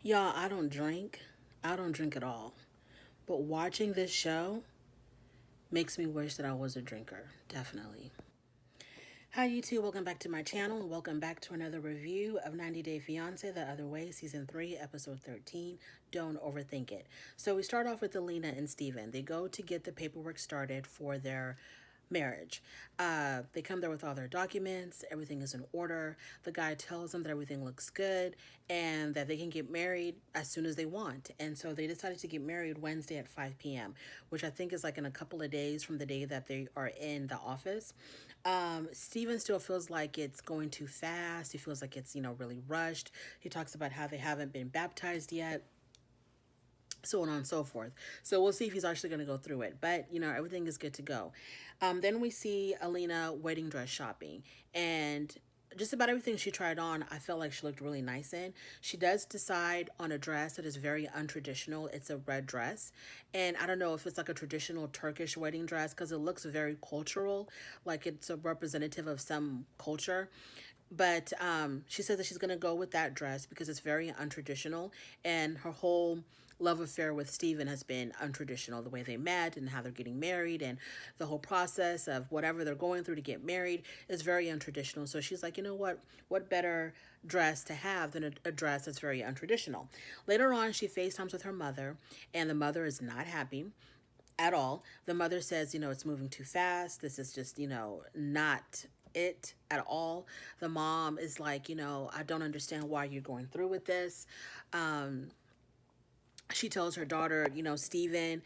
Y'all, I don't drink. I don't drink at all. But watching this show makes me wish that I was a drinker. Definitely. Hi, YouTube. Welcome back to my channel and welcome back to another review of 90 Day Fiancé The Other Way, Season 3, Episode 13, Don't Overthink It. So we start off with Alina and Steven. They go to get the paperwork started for their marriage. They come there with all their documents, everything is in order. The guy tells them that everything looks good and that they can get married as soon as they want. And so they decided to get married Wednesday at 5 p.m., which I think is like in a couple of days from the day that they are in the office. Steven still feels like it's going too fast. He feels like it's, really rushed. He talks about how they haven't been baptized yet, so on and so forth. So we'll see if he's actually going to go through it. But, everything is good to go. Then we see Alina wedding dress shopping. And just about everything she tried on, I felt like she looked really nice in. She does decide on a dress that is very untraditional. It's a red dress. And I don't know if it's like a traditional Turkish wedding dress because it looks very cultural, like it's a representative of some culture. But she says that she's going to go with that dress because it's very untraditional. And her whole love affair with Steven has been untraditional. The way they met and how they're getting married and the whole process of whatever they're going through to get married is very untraditional. So she's like, you know what? What better dress to have than a dress that's very untraditional? Later on, she FaceTimes with her mother, and the mother is not happy at all. The mother says, it's moving too fast. This is just, not it at all. The mom is like, I don't understand why you're going through with this. She tells her daughter, Steven,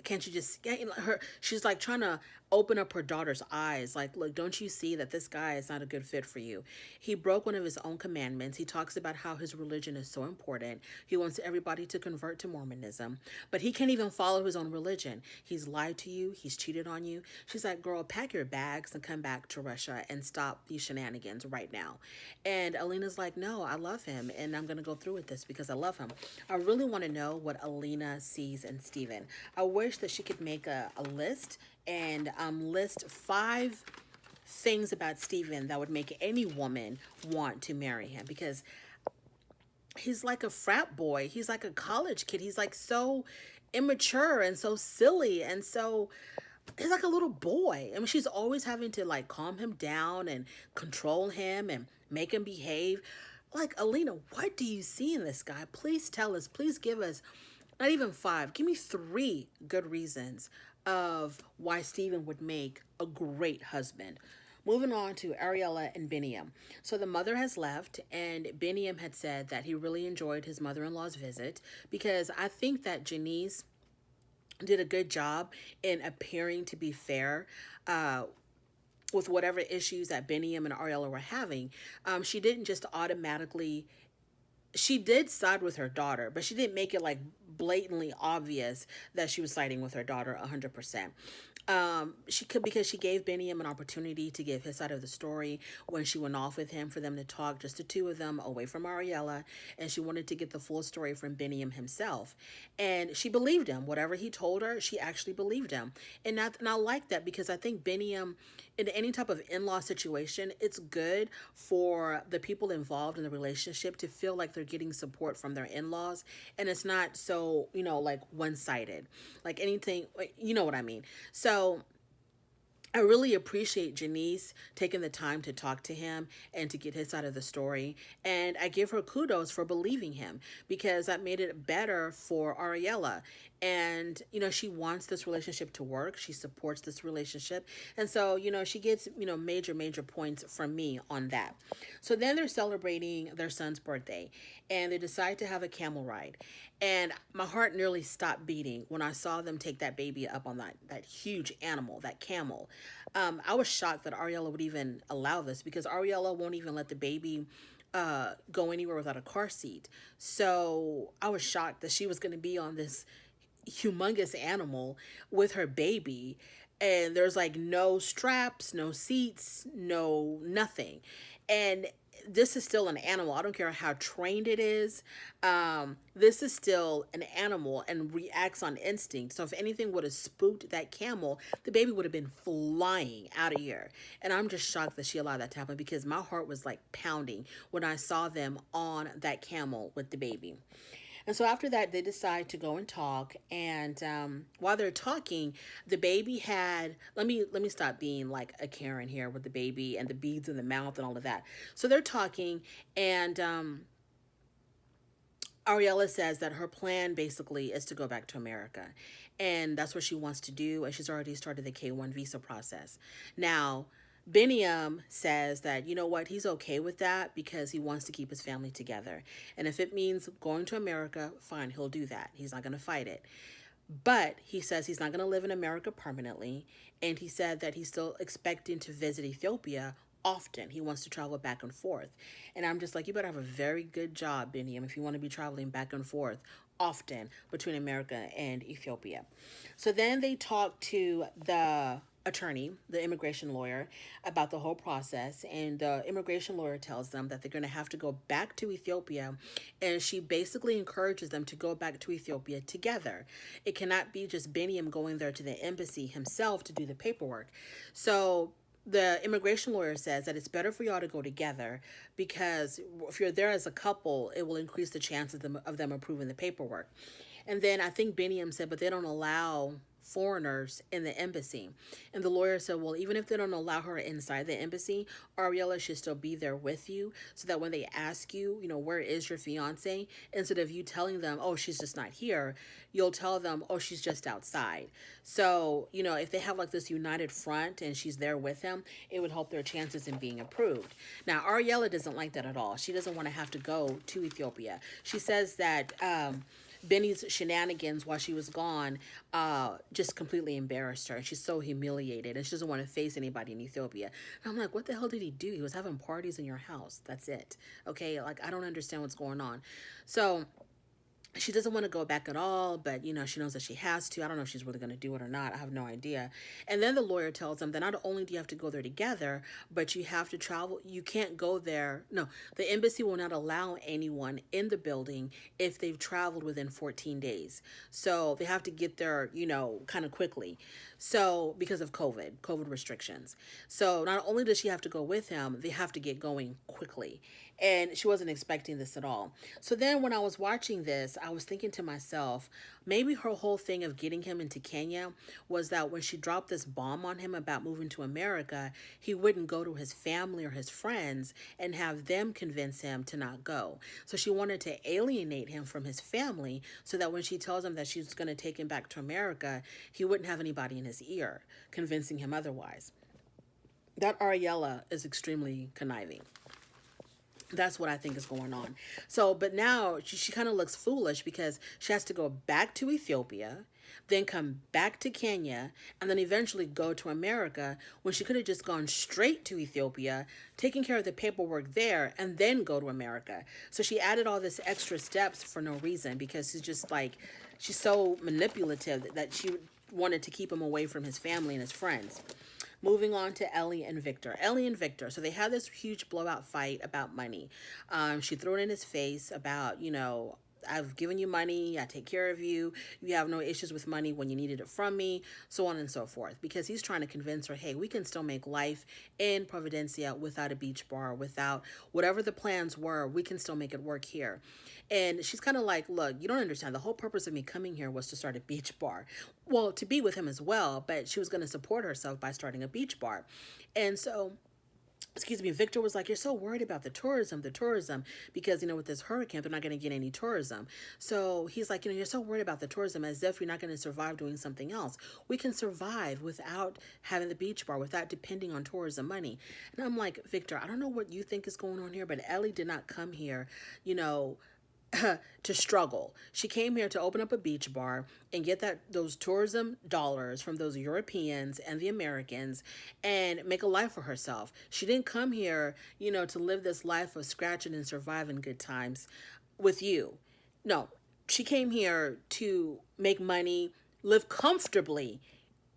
can't you just get her? She's like trying to open up her daughter's eyes. Like, look, don't you see that this guy is not a good fit for you? He broke one of his own commandments. He talks about how his religion is so important. He wants everybody to convert to Mormonism, but he can't even follow his own religion. He's lied to you. He's cheated on you. She's like, girl, pack your bags and come back to Russia and stop these shenanigans right now. And Alina's like, no, I love him and I'm going to go through with this because I love him. I really want to know what Alina sees in Steven. I wish that she could make a list and list 5 things about Steven that would make any woman want to marry him, because he's like a frat boy. He's like a college kid. He's like so immature and so silly and so he's like a little boy. I mean, she's always having to like calm him down and control him and make him behave. Like, Alina, what do you see in this guy? Please tell us. Please give us not even 5. Give me 3 good reasons of why Steven would make a great husband. Moving on to Ariela and Biniyam. So the mother has left, and Biniyam had said that he really enjoyed his mother-in-law's visit because I think that Janice did a good job in appearing to be fair with whatever issues that Biniyam and Ariela were having. She didn't just automatically, she did side with her daughter, but she didn't make it like blatantly obvious that she was siding with her daughter 100%. She could, because she gave Biniyam an opportunity to give his side of the story when she went off with him for them to talk, just the two of them away from Ariela, and she wanted to get the full story from Biniyam himself. And she believed him. Whatever he told her, she actually believed him. And I like that because I think Biniyam, in any type of in-law situation, it's good for the people involved in the relationship to feel like they're getting support from their in-laws, and it's not so, like one-sided, like anything, you know what I mean. So I really appreciate Janice taking the time to talk to him and to get his side of the story. And I give her kudos for believing him because that made it better for Ariela. And, she wants this relationship to work. She supports this relationship. And so, she gets, major points from me on that. So then they're celebrating their son's birthday and they decide to have a camel ride. And my heart nearly stopped beating when I saw them take that baby up on that huge animal, that camel. I was shocked that Ariela would even allow this because Ariela won't even let the baby go anywhere without a car seat. So I was shocked that she was going to be on this humongous animal with her baby, and there's like no straps, no seats, no nothing. And this is still an animal. I don't care how trained it is. This is still an animal and reacts on instinct. So if anything would have spooked that camel, the baby would have been flying out of here. And I'm just shocked that she allowed that to happen, because my heart was like pounding when I saw them on that camel with the baby. And so after that, they decide to go and talk. And while they're talking, the baby had, let me stop being like a Karen here with the baby and the beads in the mouth and all of that. So they're talking, and Ariela says that her plan basically is to go back to America. And that's what she wants to do. And she's already started the K-1 visa process. Now, Biniyam says that, you know what, he's okay with that because he wants to keep his family together. And if it means going to America, fine, he'll do that. He's not going to fight it. But he says he's not going to live in America permanently. And he said that he's still expecting to visit Ethiopia often. He wants to travel back and forth. And I'm just like, you better have a very good job, Biniyam, if you want to be traveling back and forth often between America and Ethiopia. So then they talk to the attorney, the immigration lawyer, about the whole process. And the immigration lawyer tells them that they're going to have to go back to Ethiopia. And she basically encourages them to go back to Ethiopia together. It cannot be just Biniyam going there to the embassy himself to do the paperwork. So the immigration lawyer says that it's better for y'all to go together, because if you're there as a couple, it will increase the chances of them approving the paperwork. And then I think Biniyam said, but they don't allow foreigners in the embassy. And the lawyer said, well, even if they don't allow her inside the embassy, Ariela should still be there with you, so that when they ask you, you know, where is your fiance, instead of you telling them, oh, she's just not here, you'll tell them, oh, she's just outside. So, you know, if they have like this united front and she's there with him, it would help their chances in being approved. Now, Ariela doesn't like that at all. She doesn't want to have to go to Ethiopia. She says that Benny's shenanigans while she was gone just completely embarrassed her. She's so humiliated, and she doesn't want to face anybody in Ethiopia. And I'm like, what the hell did he do? He was having parties in your house. That's it. Okay, like, I don't understand what's going on. So she doesn't want to go back at all, but, you know, she knows that she has to. I don't know if she's really going to do it or not. I have no idea. And then the lawyer tells them that not only do you have to go there together, but you have to travel. You can't go there. No, the embassy will not allow anyone in the building if they've traveled within 14 days. So they have to get there, you know, kind of quickly. So because of COVID restrictions. So not only does she have to go with him, they have to get going quickly. And she wasn't expecting this at all. So then when I was watching this, I was thinking to myself, maybe her whole thing of getting him into Kenya was that when she dropped this bomb on him about moving to America, he wouldn't go to his family or his friends and have them convince him to not go. So she wanted to alienate him from his family so that when she tells him that she's going to take him back to America, he wouldn't have anybody in his ear convincing him otherwise. That Ariela is extremely conniving. That's what I think is going on. So, but now she kind of looks foolish because she has to go back to Ethiopia, then come back to Kenya, and then eventually go to America, when she could have just gone straight to Ethiopia, taking care of the paperwork there, and then go to America. So she added all this extra steps for no reason, because she's just like, she's so manipulative that she wanted to keep him away from his family and his friends. Moving on to Ellie and Victor. Ellie and Victor. So they had this huge blowout fight about money. She threw it in his face about, you know, I've given you money, I take care of you, you have no issues with money when you needed it from me, so on and so forth. Because he's trying to convince her, hey, we can still make life in Providencia without a beach bar, without whatever the plans were, we can still make it work here. And she's kind of like, look, you don't understand. The whole purpose of me coming here was to start a beach bar. Well, to be with him as well, but she was going to support herself by starting a beach bar. And so, Victor was like, you're so worried about the tourism, because, you know, with this hurricane, they're not going to get any tourism. So he's like, you know, you're so worried about the tourism as if you're not going to survive doing something else. We can survive without having the beach bar, without depending on tourism money. And I'm like, Victor, I don't know what you think is going on here, but Ellie did not come here, you know, to struggle. She came here to open up a beach bar and get those tourism dollars from those Europeans and the Americans and make a life for herself. She didn't come here, you know, to live this life of scratching and surviving good times with you. No, she came here to make money, live comfortably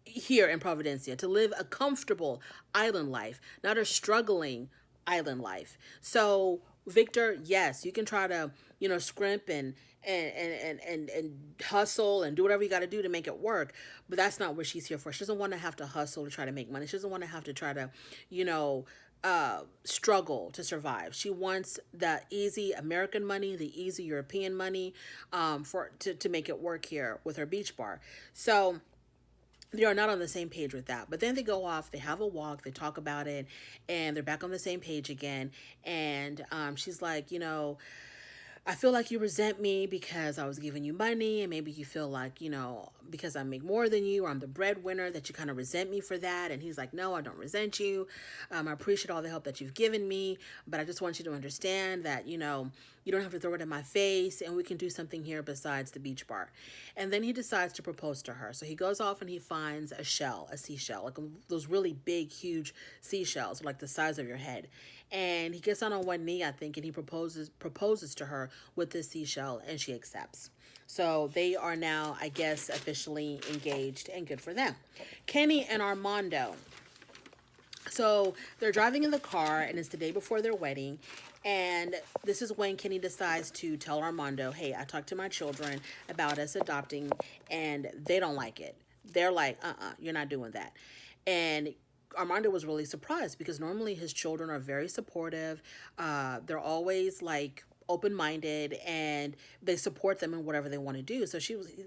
here in Providencia, to live a comfortable island life, not a struggling island life. So Victor, yes, you can try to, scrimp and hustle and do whatever you got to do to make it work, but that's not what she's here for. She doesn't want to have to hustle to try to make money. She doesn't want to have to try to, you know, struggle to survive. She wants the easy American money, the easy European money, to make it work here with her beach bar. So they are not on the same page with that. But then they go off, they have a walk, they talk about it, and they're back on the same page again. And she's like, I feel like you resent me because I was giving you money, and maybe you feel like, because I make more than you, or I'm the breadwinner, that you kind of resent me for that. And he's like, no, I don't resent you. I appreciate all the help that you've given me, but I just want you to understand that, you don't have to throw it in my face, and we can do something here besides the beach bar. And then he decides to propose to her. So he goes off and he finds a seashell, like those really big, huge seashells, like the size of your head. And he gets on one knee, I think, and he proposes to her with this seashell, and she accepts. So they are now, I guess, officially engaged, and good for them. Kenny and Armando. So they're driving in the car, and it's the day before their wedding. And this is when Kenny decides to tell Armando, hey, I talked to my children about us adopting, and they don't like it. They're like, you're not doing that. And Armando was really surprised because normally his children are very supportive. They're always like open-minded, and they support them in whatever they want to do. So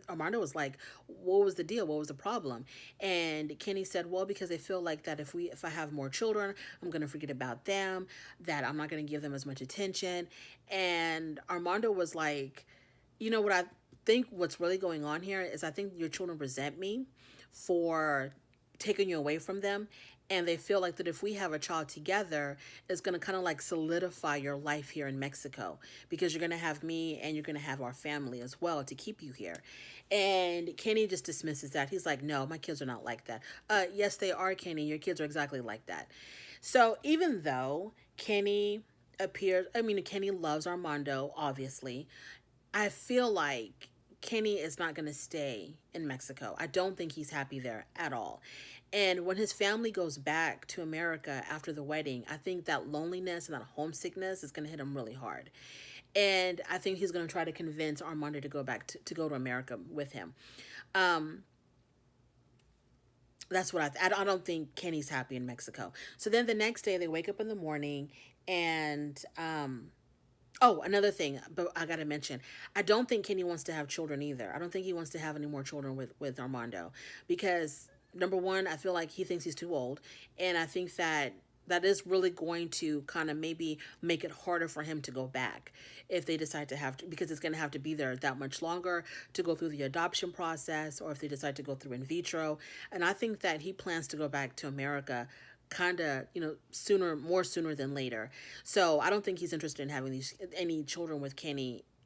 Armando was like, what was the deal? What was the problem? And Kenny said, well, because they feel like that if I have more children, I'm going to forget about them, that I'm not going to give them as much attention. And Armando was like, what I think what's really going on here is I think your children resent me for taking you away from them, and they feel like that if we have a child together, it's going to kind of like solidify your life here in Mexico, because you're going to have me and you're going to have our family as well to keep you here. And Kenny just dismisses that. He's like, no, my kids are not like that. Yes, they are, Kenny. Your kids are exactly like that. So even though Kenny loves Armando, obviously, I feel like Kenny is not going to stay in Mexico. I don't think he's happy there at all. And when his family goes back to America after the wedding, I think that loneliness and that homesickness is going to hit him really hard. And I think he's going to try to convince Armando to go back to go to America with him. That's what I don't think Kenny's happy in Mexico. So then the next day they wake up in the morning, and oh, another thing, but I got to mention, I don't think Kenny wants to have children either. I don't think he wants to have any more children with Armando, because number one, I feel like he thinks he's too old, and I think that is really going to kind of maybe make it harder for him to go back if they decide to because it's going to have to be there that much longer to go through the adoption process, or if they decide to go through in vitro. And I think that he plans to go back to America kind of, more sooner than later. So I don't think he's interested in having any children with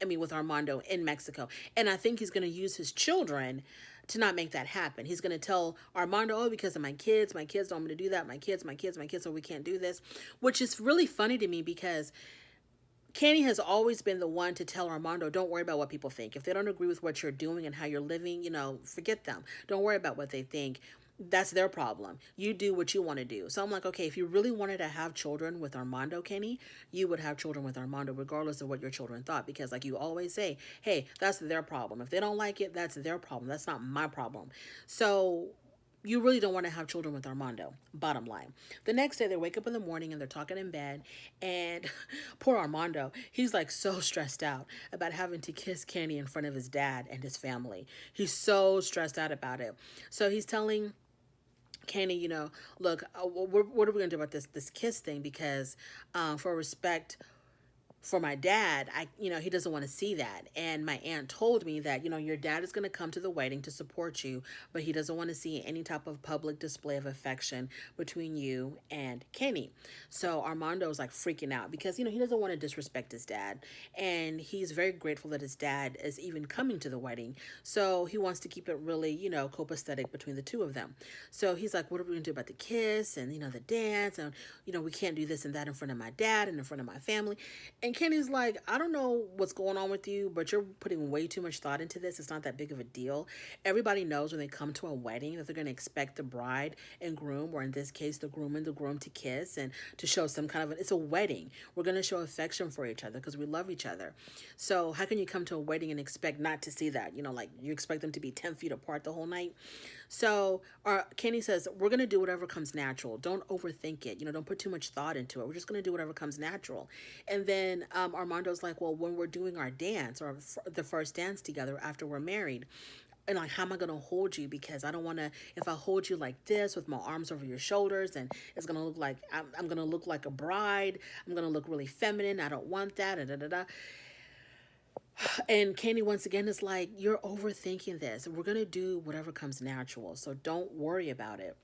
with Armando in Mexico. And I think he's going to use his children to not make that happen. He's going to tell Armando, oh, because of my kids don't want me to do that. My kids, so we can't do this, which is really funny to me, because Kenny has always been the one to tell Armando, don't worry about what people think. If they don't agree with what you're doing and how you're living, forget them. Don't worry about what they think. That's their problem. You do what you want to do. So I'm like, okay, if you really wanted to have children with Armando, Kenny, you would have children with Armando regardless of what your children thought. Because like you always say, hey, that's their problem. If they don't like it, that's their problem. That's not my problem. So you really don't want to have children with Armando, bottom line. The next day they wake up in the morning and they're talking in bed, and poor Armando, he's like so stressed out about having to kiss Kenny in front of his dad and his family. He's so stressed out about it. So he's telling Kenny, look, what are we going to do about this kiss thing? Because for respect for my dad, he doesn't want to see that. And my aunt told me that, your dad is going to come to the wedding to support you, but he doesn't want to see any type of public display of affection between you and Kenny. So Armando's like freaking out because, he doesn't want to disrespect his dad. And he's very grateful that his dad is even coming to the wedding. So he wants to keep it really, copacetic between the two of them. So he's like, what are we going to do about the kiss and, the dance? And, we can't do this and that in front of my dad and in front of my family. And Kenny's like, I don't know what's going on with you, but you're putting way too much thought into this. It's not that big of a deal. Everybody knows when they come to a wedding that they're going to expect the bride and groom, or in this case, the groom and the groom, to kiss and to show some kind of, it's a wedding. We're going to show affection for each other because we love each other. So how can you come to a wedding and expect not to see that? You know, like you expect them to be 10 feet apart the whole night. So Kenny says, we're going to do whatever comes natural. Don't overthink it. You know, don't put too much thought into it. We're just going to do whatever comes natural. And then Armando's like, well, when we're doing our dance or the first dance together after we're married, and like, how am I going to hold you? Because I don't want to, if I hold you like this with my arms over your shoulders, and it's going to look like, I'm going to look like a bride. I'm going to look really feminine. I don't want that. Da, da, da, da. And Kenny once again is like, you're overthinking this. We're going to do whatever comes natural. So don't worry about it.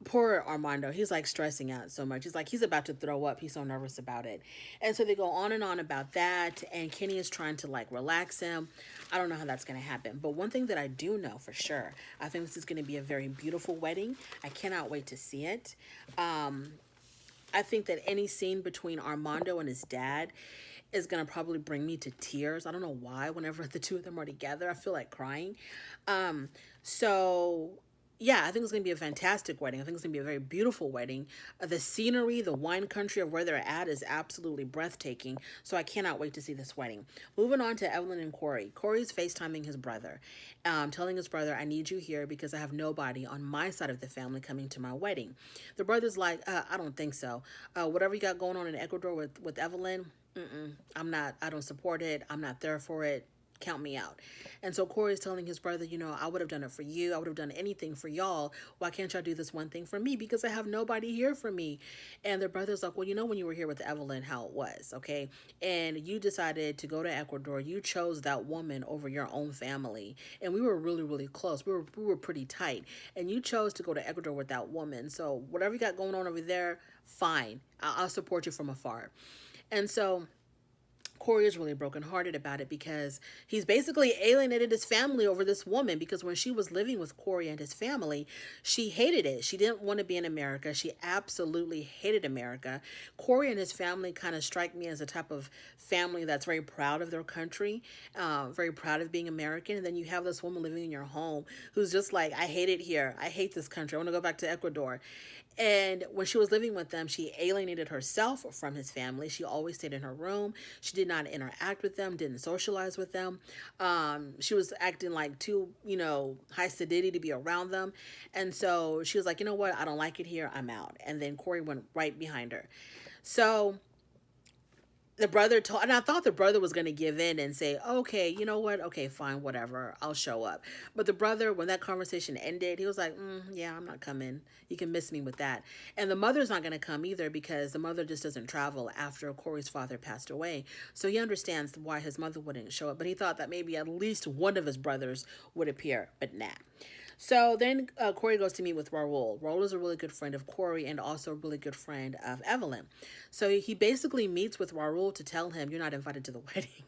Poor Armando, he's like stressing out so much. He's like, he's about to throw up. He's so nervous about it. And so they go on and on about that. And Kenny is trying to like relax him. I don't know how that's going to happen. But one thing that I do know for sure, I think this is going to be a very beautiful wedding. I cannot wait to see it. I think that any scene between Armando and his dad is going to probably bring me to tears. I don't know why. Whenever the two of them are together, I feel like crying. So yeah, I think it's going to be a fantastic wedding. I think it's going to be a very beautiful wedding. The scenery, the wine country of where they're at is absolutely breathtaking. So I cannot wait to see this wedding. Moving on to Evelyn and Corey. Corey's FaceTiming his brother, telling his brother, I need you here because I have nobody on my side of the family coming to my wedding. The brother's like, I don't think so. Whatever you got going on in Ecuador with Evelyn, I don't support it. I'm not there for it. Count me out. And so Corey's telling his brother, you know, I would have done it for you. I would have done anything for y'all. Why can't y'all do this one thing for me? Because I have nobody here for me. And the brother's like, well, you know, when you were here with Evelyn, how it was, okay? And you decided to go to Ecuador. You chose that woman over your own family. And we were really, really close. We were pretty tight. And you chose to go to Ecuador with that woman. So whatever you got going on over there, fine. I'll support you from afar. And so Corey is really brokenhearted about it because he's basically alienated his family over this woman, because when she was living with Corey and his family, she hated it. She didn't want to be in America. She absolutely hated America. Corey and his family kind of strike me as a type of family that's very proud of their country, very proud of being American. And then you have this woman living in your home who's just like, I hate it here. I hate this country. I want to go back to Ecuador. And when she was living with them, she alienated herself from his family. She always stayed in her room. She did not interact with them, didn't socialize with them. She was acting like too, high sedity to be around them. And so she was like, you know what? I don't like it here. I'm out. And then Corey went right behind her. So the brother told, and I thought the brother was going to give in and say, okay, you know what? Okay, fine, whatever. I'll show up. But the brother, when that conversation ended, he was like, yeah, I'm not coming. You can miss me with that. And the mother's not going to come either, because the mother just doesn't travel after Corey's father passed away. So he understands why his mother wouldn't show up, but he thought that maybe at least one of his brothers would appear, but nah. So then Corey goes to meet with Raul. Raul is a really good friend of Corey and also a really good friend of Evelyn. So he basically meets with Raul to tell him, you're not invited to the wedding.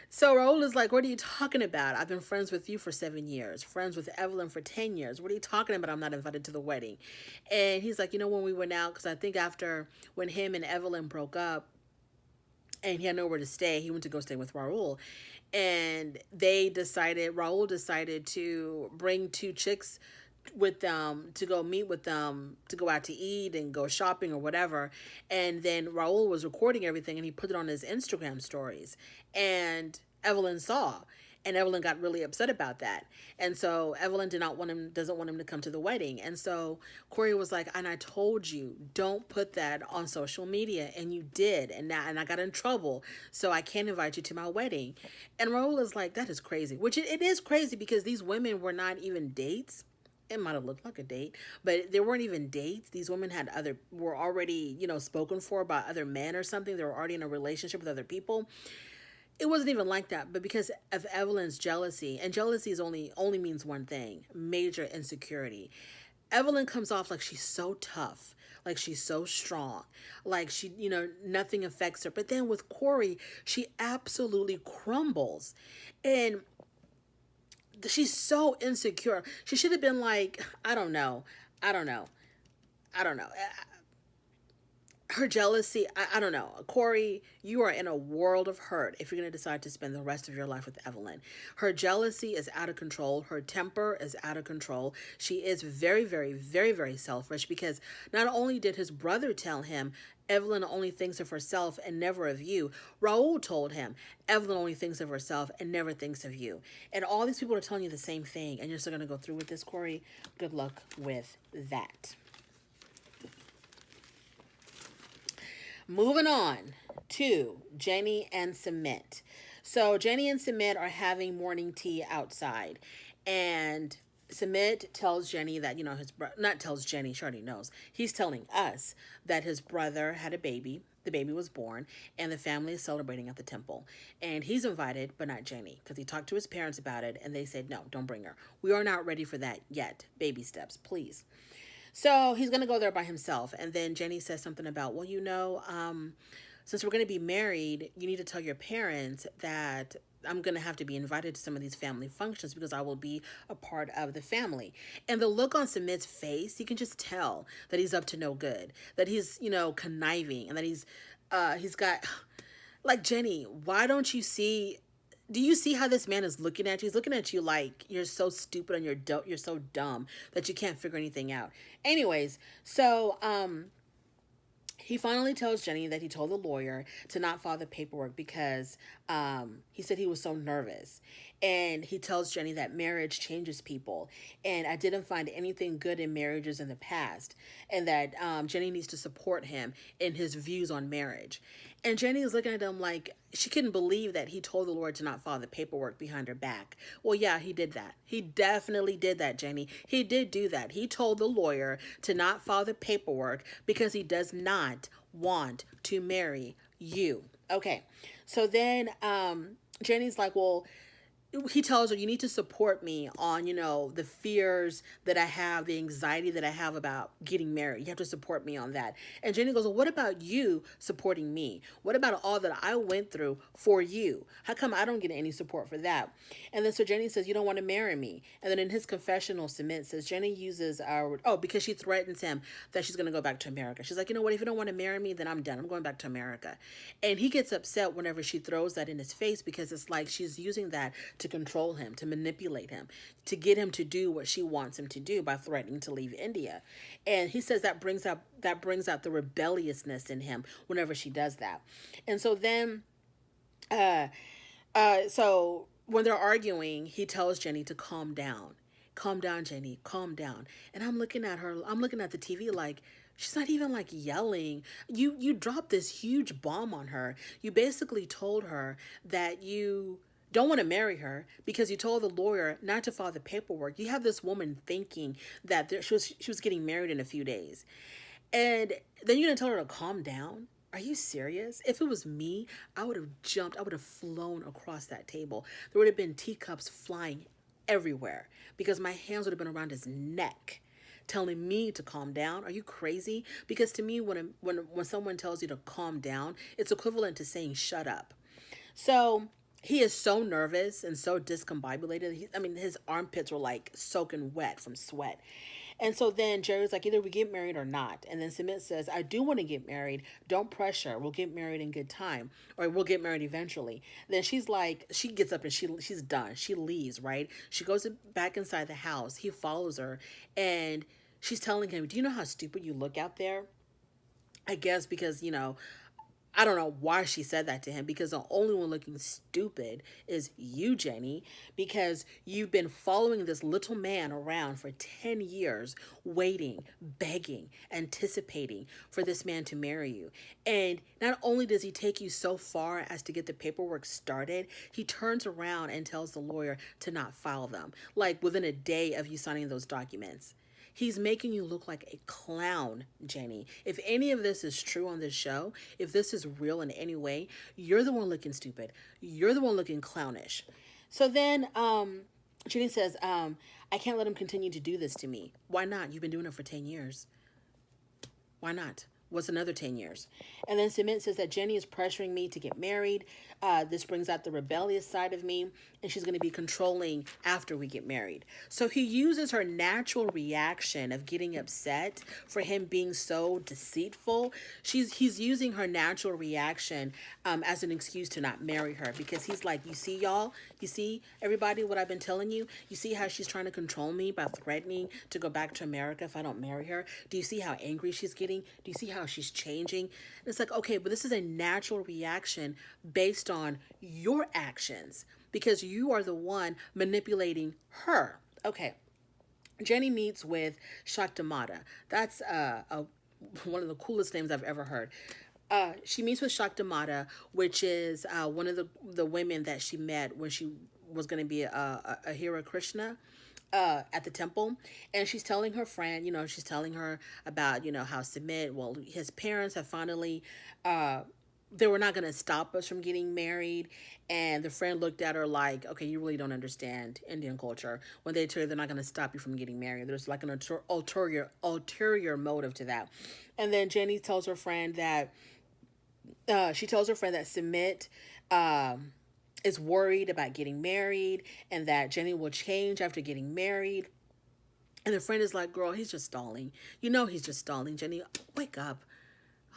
So Raul is like, what are you talking about? I've been friends with you for 7 years, friends with Evelyn for 10 years. What are you talking about? I'm not invited to the wedding. And he's like, when we went out, because I think after when him and Evelyn broke up, and he had nowhere to stay, he went to go stay with Raul. And Raul decided to bring two chicks with them to go meet with them, to go out to eat and go shopping or whatever. And then Raul was recording everything and he put it on his Instagram stories. And Evelyn saw. And Evelyn got really upset about that. And so Evelyn doesn't want him to come to the wedding. And so Corey was like, and I told you, don't put that on social media. And you did. And I got in trouble. So I can't invite you to my wedding. And Raul is like, that is crazy. Which it is crazy, because these women were not even dates. It might have looked like a date, but they weren't even dates. These women were already, spoken for by other men or something. They were already in a relationship with other people. It wasn't even like that, but because of Evelyn's jealousy, and jealousy is only means one thing: major insecurity. Evelyn comes off like she's so tough, like she's so strong, like she, nothing affects her. But then with Corey, she absolutely crumbles, and she's so insecure. She should have been like, I don't know. her jealousy, I don't know. Corey, you are in a world of hurt if you're going to decide to spend the rest of your life with Evelyn. Her jealousy is out of control. Her temper is out of control. She is very, very, very, very selfish because not only did his brother tell him Evelyn only thinks of herself and never of you, Raul told him Evelyn only thinks of herself and never thinks of you. And all these people are telling you the same thing, and you're still going to go through with this, Corey. Good luck with that. Moving on to Jenny and Sumit. So Jenny and Sumit are having morning tea outside, and Sumit tells Jenny that, his not tells Jenny, she already knows. He's telling us that his brother had a baby. The baby was born, and the family is celebrating at the temple. And he's invited, but not Jenny, because he talked to his parents about it, and they said, no, don't bring her. We are not ready for that yet. Baby steps, please. So he's going to go there by himself. And then Jenny says something about, well, since we're going to be married, you need to tell your parents that I'm going to have to be invited to some of these family functions because I will be a part of the family. And the look on Sumit's face, you can just tell that he's up to no good, that he's, conniving, and that he's got, like, Jenny, why don't you see... Do you see how this man is looking at you? He's looking at you like you're so stupid and you're so dumb that you can't figure anything out. Anyways, so he finally tells Jenny that he told the lawyer to not file the paperwork because he said he was so nervous. And he tells Jenny that marriage changes people. And I didn't find anything good in marriages in the past. And that Jenny needs to support him in his views on marriage. And Jenny is looking at him like she couldn't believe that he told the lawyer to not file the paperwork behind her back. Well, yeah, he did that. He definitely did that, Jenny. He did do that. He told the lawyer to not file the paperwork because he does not want to marry you. Okay, so then Jenny's like, well, he tells her, you need to support me on, the fears that I have, the anxiety that I have about getting married. You have to support me on that. And Jenny goes, well, what about you supporting me? What about all that I went through for you? How come I don't get any support for that? And then so Jenny says, you don't want to marry me. And then in his confessional, Sumit says, Jenny uses because she threatens him that she's going to go back to America. She's like, you know what? If you don't want to marry me, then I'm done. I'm going back to America. And he gets upset whenever she throws that in his face because it's like she's using that to control him, to manipulate him, to get him to do what she wants him to do by threatening to leave India. And he says that brings out the rebelliousness in him whenever she does that. And so then so when they're arguing, he tells Jenny to calm down. Calm down, Jenny, calm down. And I'm looking at the TV like, she's not even like yelling. You dropped this huge bomb on her. You basically told her that you don't want to marry her because you told the lawyer not to file the paperwork. You have this woman thinking that she was getting married in a few days. And then you're going to tell her to calm down? Are you serious? If it was me, I would have jumped. I would have flown across that table. There would have been teacups flying everywhere because my hands would have been around his neck telling me to calm down. Are you crazy? Because to me, when someone tells you to calm down, it's equivalent to saying shut up. So he is so nervous and so discombobulated. His armpits were like soaking wet from sweat. And so then Jerry's like, either we get married or not. And then Sumit says, I do want to get married. Don't pressure. We'll get married in good time. Or we'll get married eventually. Then she's like, she gets up and she's done. She leaves, right? She goes back inside the house. He follows her. And she's telling him, do you know how stupid you look out there? I guess because, I don't know why she said that to him because the only one looking stupid is you, Jenny, because you've been following this little man around for 10 years, waiting, begging, anticipating for this man to marry you. And not only does he take you so far as to get the paperwork started, he turns around and tells the lawyer to not file them, like within a day of you signing those documents. He's making you look like a clown, Jenny. If any of this is true on this show, if this is real in any way, you're the one looking stupid. You're the one looking clownish. So then Jenny says, I can't let him continue to do this to me. Why not? You've been doing it for 10 years. Why not? was another 10 years. And then Sumit says that Jenny is pressuring me to get married. This brings out the rebellious side of me, and she's going to be controlling after we get married. So he uses her natural reaction of getting upset for him being so deceitful. He's using her natural reaction as an excuse to not marry her, because he's like, you see, y'all, you see, everybody, what I've been telling you. You see how she's trying to control me by threatening to go back to America if I don't marry her. Do you see how angry she's getting? Do you see how she's changing? And it's like, okay, but this is a natural reaction based on your actions, because you are the one manipulating her. Okay. Jenny meets with Shaktamata. That's one of the coolest names I've ever heard. She meets with Shaktamata, which is one of the women that she met when she was going to be a Hare Krishna at the temple. And she's telling her friend, she's telling her about, how Sumit, well, his parents have finally, they were not going to stop us from getting married. And the friend looked at her like, okay, you really don't understand Indian culture. When they tell you they're not going to stop you from getting married, there's like an ulterior motive to that. And then Jenny tells her friend that, Sumit is worried about getting married, and that Jenny will change after getting married. And the friend is like, girl, he's just stalling. He's just stalling. Jenny, wake up.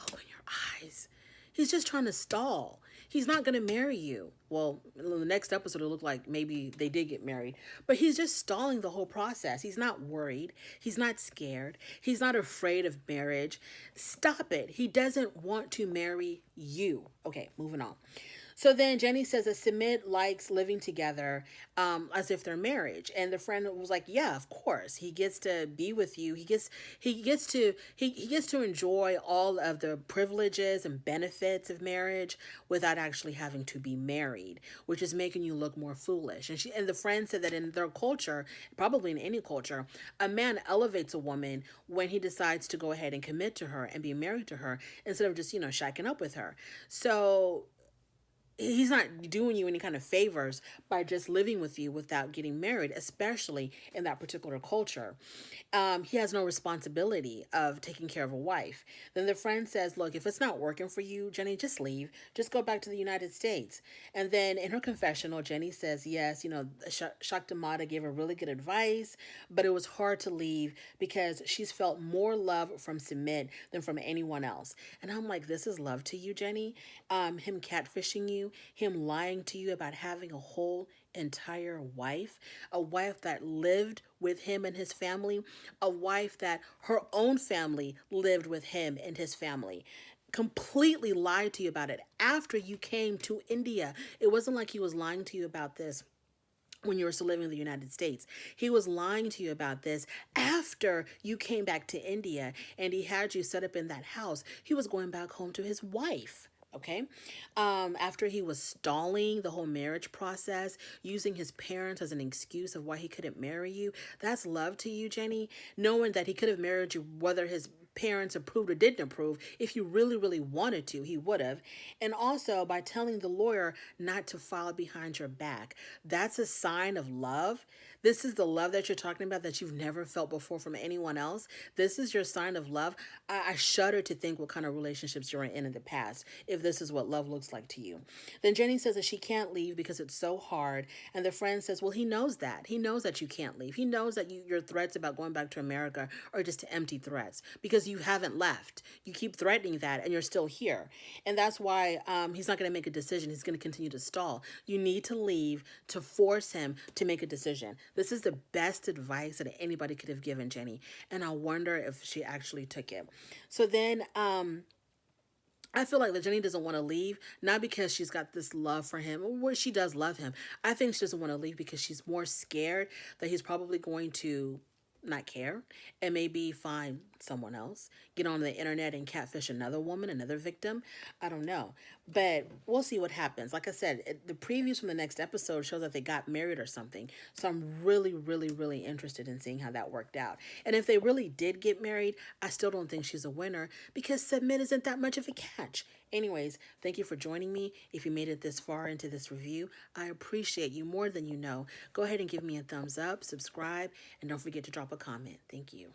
Open your eyes. He's just trying to stall. He's not going to marry you. Well, in the next episode, it'll look like maybe they did get married. But he's just stalling the whole process. He's not worried. He's not scared. He's not afraid of marriage. Stop it. He doesn't want to marry you. Okay, moving on. So then Jenny says that Sumit likes living together as if they're marriage. And the friend was like, yeah, of course. He gets to be with you. He gets to enjoy all of the privileges and benefits of marriage without actually having to be married, which is making you look more foolish. And the friend said that in their culture, probably in any culture, a man elevates a woman when he decides to go ahead and commit to her and be married to her instead of just, shacking up with her. So he's not doing you any kind of favors by just living with you without getting married, especially in that particular culture. He has no responsibility of taking care of a wife. Then the friend says, look, if it's not working for you, Jenny, just leave. Just go back to the United States. And then in her confessional, Jenny says, yes, Shaktamata gave her really good advice, but it was hard to leave because she's felt more love from Sumit than from anyone else. And I'm like, this is love to you, Jenny? Him catfishing you, him lying to you about having a whole entire wife, a wife that lived with him and his family, a wife that her own family lived with him and his family. Completely lied to you about it after you came to India. It wasn't like he was lying to you about this when you were still living in the United States. He was lying to you about this after you came back to India and he had you set up in that house. He was going back home to his wife. Okay. After he was stalling the whole marriage process, using his parents as an excuse of why he couldn't marry you. That's love to you, Jenny. Knowing that he could have married you whether his parents approved or didn't approve. If you really, really wanted to, he would have. And also by telling the lawyer not to file behind your back. That's a sign of love. This is the love that you're talking about that you've never felt before from anyone else. This is your sign of love. I shudder to think what kind of relationships you're in the past, if this is what love looks like to you. Then Jenny says that she can't leave because it's so hard. And the friend says, well, he knows that. He knows that you can't leave. He knows that your threats about going back to America are just empty threats because you haven't left. You keep threatening that and you're still here. And that's why he's not going to make a decision. He's going to continue to stall. You need to leave to force him to make a decision. This is the best advice that anybody could have given Jenny. And I wonder if she actually took it. So then I feel like that Jenny doesn't want to leave, not because she's got this love for him, or she does love him. I think she doesn't want to leave because she's more scared that he's probably going to not care and maybe find someone else, get on the internet and catfish another woman, another victim. I don't know, but we'll see what happens. Like I said, the previews from the next episode shows that they got married or something. So I'm really, really, really interested in seeing how that worked out. And if they really did get married, I still don't think she's a winner because Sumit isn't that much of a catch. Anyways, thank you for joining me. If you made it this far into this review, I appreciate you more than you know. Go ahead and give me a thumbs up, subscribe, and don't forget to drop a comment. Thank you.